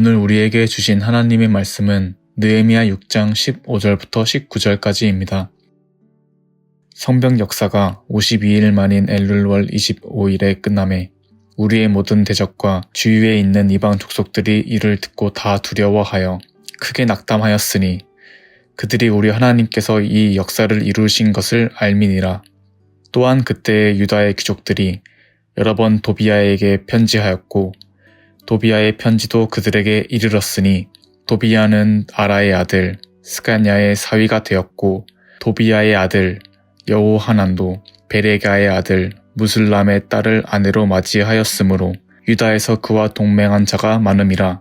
오늘 우리에게 주신 하나님의 말씀은 느헤미야 6장 15절부터 19절까지입니다. 성벽 역사가 52일 만인 엘룰월 25일에 끝남에 우리의 모든 대적과 주위에 있는 이방 족속들이 이를 듣고 다 두려워하여 크게 낙담하였으니 그들이 우리 하나님께서 이 역사를 이루신 것을 알미니라. 또한 그때의 유다의 귀족들이 여러 번 도비야에게 편지하였고 도비야의 편지도 그들에게 이르렀으니 도비야는 아라의 아들 스가냐의 사위가 되었고 도비야의 아들 여호하난도 베레가의 아들 무슬람의 딸을 아내로 맞이하였으므로 유다에서 그와 동맹한 자가 많음이라.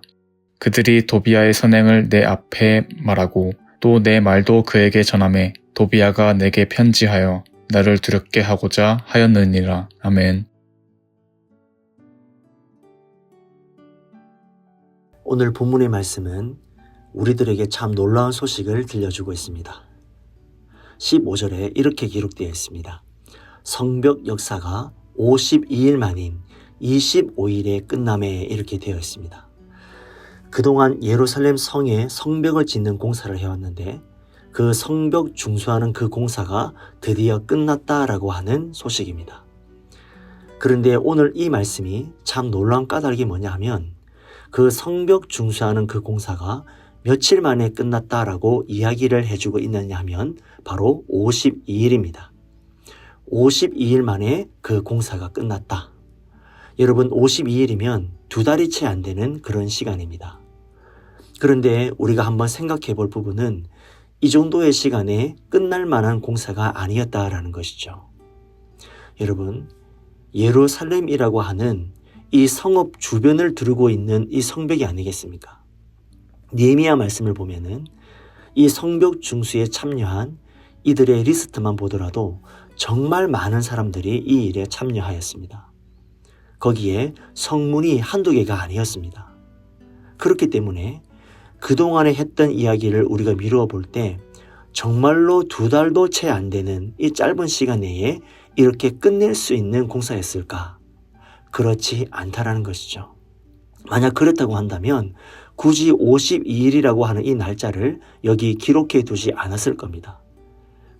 그들이 도비야의 선행을 내 앞에 말하고 또 내 말도 그에게 전하매 도비야가 내게 편지하여 나를 두렵게 하고자 하였느니라. 아멘. 오늘 본문의 말씀은 우리들에게 참 놀라운 소식을 들려주고 있습니다. 15절에 이렇게 기록되어 있습니다. 성벽 역사가 52일 만인 25일에 끝남에 이렇게 되어 있습니다. 그동안 예루살렘 성에 성벽을 짓는 공사를 해왔는데 그 성벽 중수하는 그 공사가 드디어 끝났다라고 하는 소식입니다. 그런데 오늘 이 말씀이 참 놀라운 까닭이 뭐냐 하면 그 성벽 중수하는 그 공사가 며칠 만에 끝났다라고 이야기를 해주고 있느냐 하면 바로 52일입니다. 52일 만에 그 공사가 끝났다. 여러분 52일이면 2달이 채 안 되는 그런 시간입니다. 그런데 우리가 한번 생각해 볼 부분은 이 정도의 시간에 끝날 만한 공사가 아니었다라는 것이죠. 여러분 예루살렘이라고 하는 이 성읍 주변을 두르고 있는 이 성벽이 아니겠습니까? 느헤미야 말씀을 보면은 이 성벽 중수에 참여한 이들의 리스트만 보더라도 정말 많은 사람들이 이 일에 참여하였습니다. 거기에 성문이 한두 개가 아니었습니다. 그렇기 때문에 그동안에 했던 이야기를 우리가 미루어 볼 때 정말로 2달도 채 안 되는 이 짧은 시간 내에 이렇게 끝낼 수 있는 공사였을까? 그렇지 않다라는 것이죠. 만약 그렇다고 한다면 굳이 52일이라고 하는 이 날짜를 여기 기록해 두지 않았을 겁니다.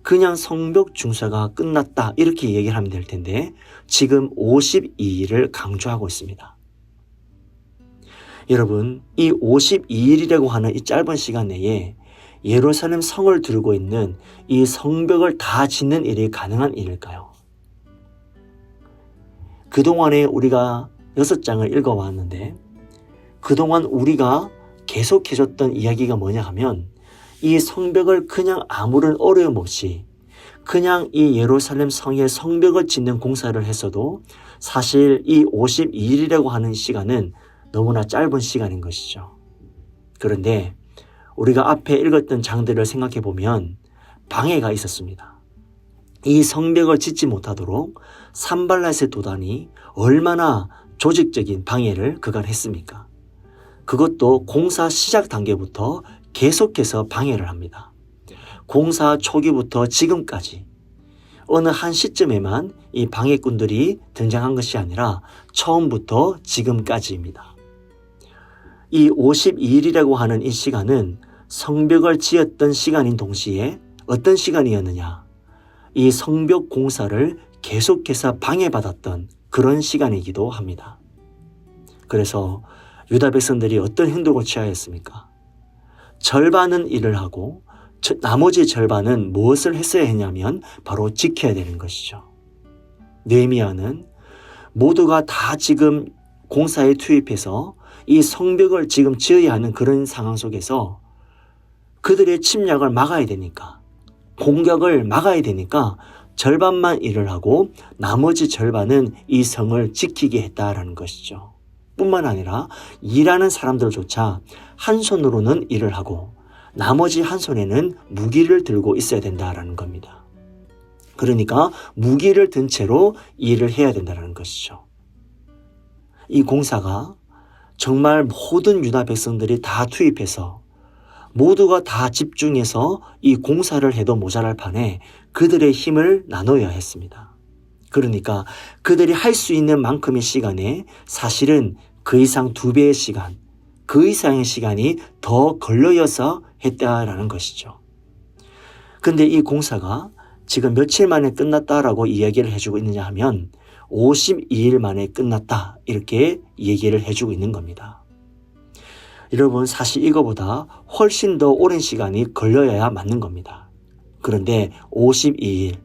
그냥 성벽 중사가 끝났다 이렇게 얘기를 하면 될 텐데 지금 52일을 강조하고 있습니다. 여러분 이 52일이라고 하는 이 짧은 시간 내에 예루살렘 성을 두르고 있는 이 성벽을 다 짓는 일이 가능한 일일까요? 그동안에 우리가 6장을 읽어왔는데 그동안 우리가 계속해줬던 이야기가 뭐냐 하면 이 성벽을 그냥 아무런 어려움 없이 그냥 이 예루살렘 성의 성벽을 짓는 공사를 했어도 사실 이 52일이라고 하는 시간은 너무나 짧은 시간인 것이죠. 그런데 우리가 앞에 읽었던 장들을 생각해 보면 방해가 있었습니다. 이 성벽을 짓지 못하도록 산발랏의 도단이 얼마나 조직적인 방해를 그간 했습니까? 그것도 공사 시작 단계부터 계속해서 방해를 합니다. 공사 초기부터 지금까지 어느 한 시점에만 이 방해꾼들이 등장한 것이 아니라 처음부터 지금까지입니다. 이 52일이라고 하는 이 시간은 성벽을 지었던 시간인 동시에 어떤 시간이었느냐? 이 성벽 공사를 계속해서 방해받았던 그런 시간이기도 합니다. 그래서 유다 백성들이 어떤 행동을 취하였습니까? 절반은 일을 하고 나머지 절반은 무엇을 했어야 했냐면 바로 지켜야 되는 것이죠. 느헤미야는 모두가 다 지금 공사에 투입해서 이 성벽을 지금 지어야 하는 그런 상황 속에서 그들의 침략을 막아야 되니까 공격을 막아야 되니까 절반만 일을 하고 나머지 절반은 이 성을 지키게 했다라는 것이죠. 뿐만 아니라 일하는 사람들조차 한 손으로는 일을 하고 나머지 한 손에는 무기를 들고 있어야 된다라는 겁니다. 그러니까 무기를 든 채로 일을 해야 된다는 것이죠. 이 공사가 정말 모든 유다 백성들이 다 투입해서 모두가 다 집중해서 이 공사를 해도 모자랄 판에 그들의 힘을 나눠야 했습니다. 그러니까 그들이 할 수 있는 만큼의 시간에 사실은 그 이상 2배의 시간, 그 이상의 시간이 더 걸려서 했다라는 것이죠. 근데 이 공사가 지금 며칠 만에 끝났다라고 이야기를 해주고 있느냐 하면 52일 만에 끝났다 이렇게 얘기를 해주고 있는 겁니다. 여러분 사실 이거보다 훨씬 더 오랜 시간이 걸려야 맞는 겁니다. 그런데 52일,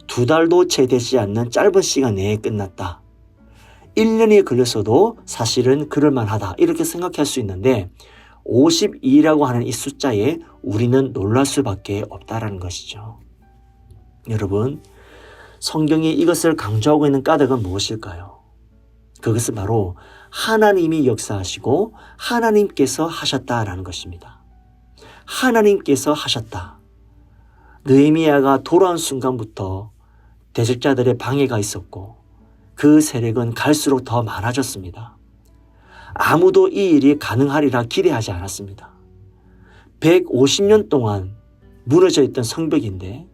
2달도 채 되지 않는 짧은 시간 내에 끝났다. 1년이 걸렸어도 사실은 그럴만하다 이렇게 생각할 수 있는데 52라고 하는 이 숫자에 우리는 놀랄 수밖에 없다라는 것이죠. 여러분, 성경이 이것을 강조하고 있는 까닭은 무엇일까요? 그것은 바로 하나님이 역사하시고 하나님께서 하셨다라는 것입니다. 하나님께서 하셨다. 느헤미야가 돌아온 순간부터 대적자들의 방해가 있었고 그 세력은 갈수록 더 많아졌습니다. 아무도 이 일이 가능하리라 기대하지 않았습니다. 150년 동안 무너져 있던 성벽인데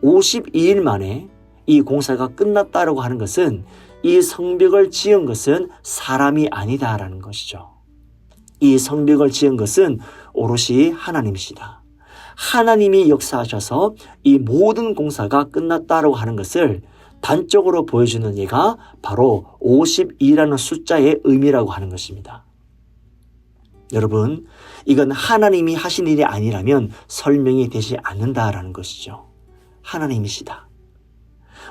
52일 만에 이 공사가 끝났다라고 하는 것은 이 성벽을 지은 것은 사람이 아니다라는 것이죠. 이 성벽을 지은 것은 오롯이 하나님이시다. 하나님이 역사하셔서 이 모든 공사가 끝났다라고 하는 것을 단적으로 보여주는 예가 바로 52라는 숫자의 의미라고 하는 것입니다. 여러분, 이건 하나님이 하신 일이 아니라면 설명이 되지 않는다라는 것이죠. 하나님이시다.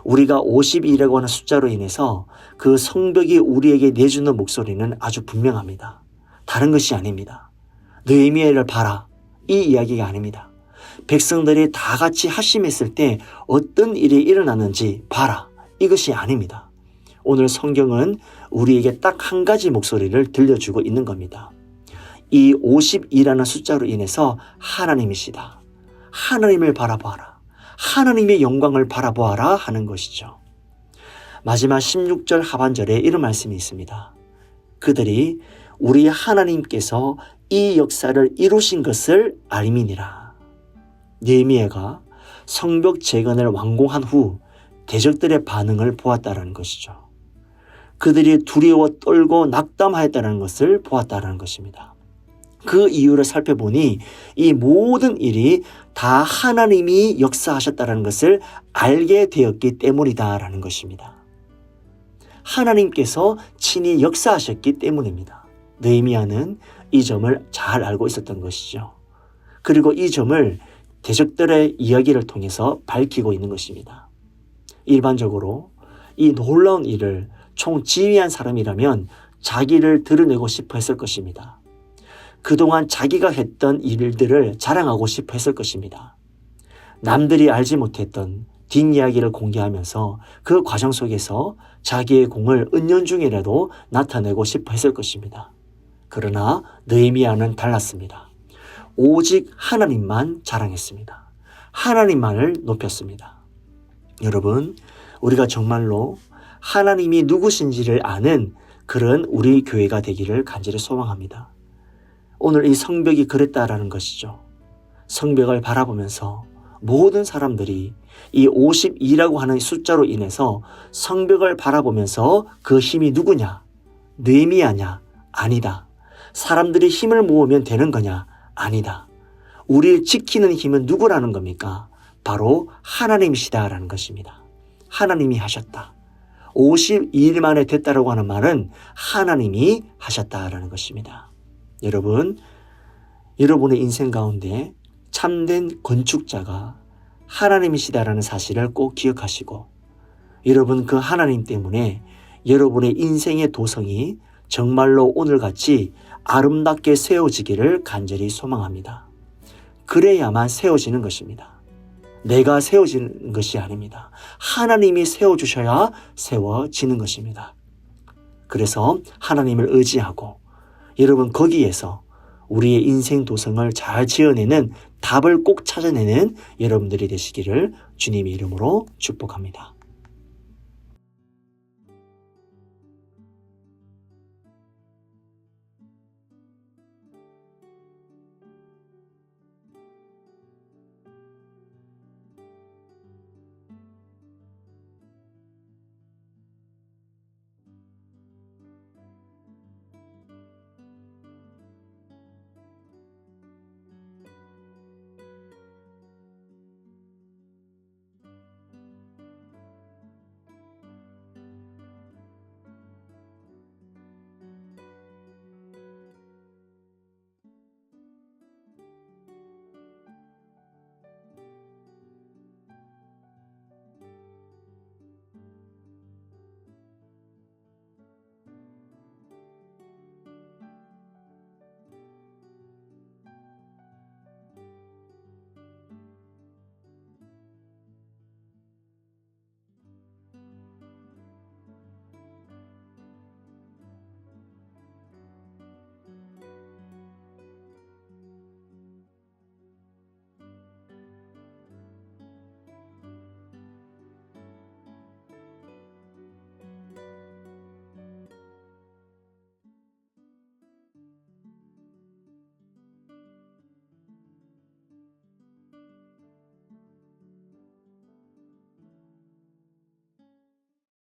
우리가 52라고 하는 숫자로 인해서 그 성벽이 우리에게 내주는 목소리는 아주 분명합니다. 다른 것이 아닙니다. 느헤미야를 봐라. 이 이야기가 아닙니다. 백성들이 다 같이 합심했을 때 어떤 일이 일어났는지 봐라. 이것이 아닙니다. 오늘 성경은 우리에게 딱 한 가지 목소리를 들려주고 있는 겁니다. 이 52라는 숫자로 인해서 하나님이시다. 하나님을 바라보아라. 하나님의 영광을 바라보아라 하는 것이죠. 마지막 16절 하반절에 이런 말씀이 있습니다. 그들이 우리 하나님께서 이 역사를 이루신 것을 알미니라. 느헤미야가 성벽 재건을 완공한 후 대적들의 반응을 보았다라는 것이죠. 그들이 두려워 떨고 낙담하였다는 것을 보았다라는 것입니다. 그 이유를 살펴보니 이 모든 일이 다 하나님이 역사하셨다는 것을 알게 되었기 때문이다라는 것입니다. 하나님께서 친히 역사하셨기 때문입니다. 느헤미야는 이 점을 잘 알고 있었던 것이죠. 그리고 이 점을 대적들의 이야기를 통해서 밝히고 있는 것입니다. 일반적으로 이 놀라운 일을 총지휘한 사람이라면 자기를 드러내고 싶어 했을 것입니다. 그동안 자기가 했던 일들을 자랑하고 싶어 했을 것입니다. 남들이 알지 못했던 뒷이야기를 공개하면서 그 과정 속에서 자기의 공을 은연중이라도 나타내고 싶어 했을 것입니다. 그러나 느헤미야는 달랐습니다. 오직 하나님만 자랑했습니다. 하나님만을 높였습니다. 여러분, 우리가 정말로 하나님이 누구신지를 아는 그런 우리 교회가 되기를 간절히 소망합니다. 오늘 이 성벽이 그랬다라는 것이죠. 성벽을 바라보면서 모든 사람들이 이 52라고 하는 숫자로 인해서 성벽을 바라보면서 그 힘이 누구냐? 느헤미야냐? 아니다. 사람들이 힘을 모으면 되는 거냐? 아니다. 우리를 지키는 힘은 누구라는 겁니까? 바로 하나님이시다라는 것입니다. 하나님이 하셨다. 52일 만에 됐다라고 하는 말은 하나님이 하셨다라는 것입니다. 여러분, 여러분의 인생 가운데 참된 건축자가 하나님이시다라는 사실을 꼭 기억하시고 여러분 그 하나님 때문에 여러분의 인생의 도성이 정말로 오늘같이 아름답게 세워지기를 간절히 소망합니다. 그래야만 세워지는 것입니다. 내가 세워지는 것이 아닙니다. 하나님이 세워주셔야 세워지는 것입니다. 그래서 하나님을 의지하고 여러분 거기에서 우리의 인생 도성을 잘 지어내는 답을 꼭 찾아내는 여러분들이 되시기를 주님의 이름으로 축복합니다.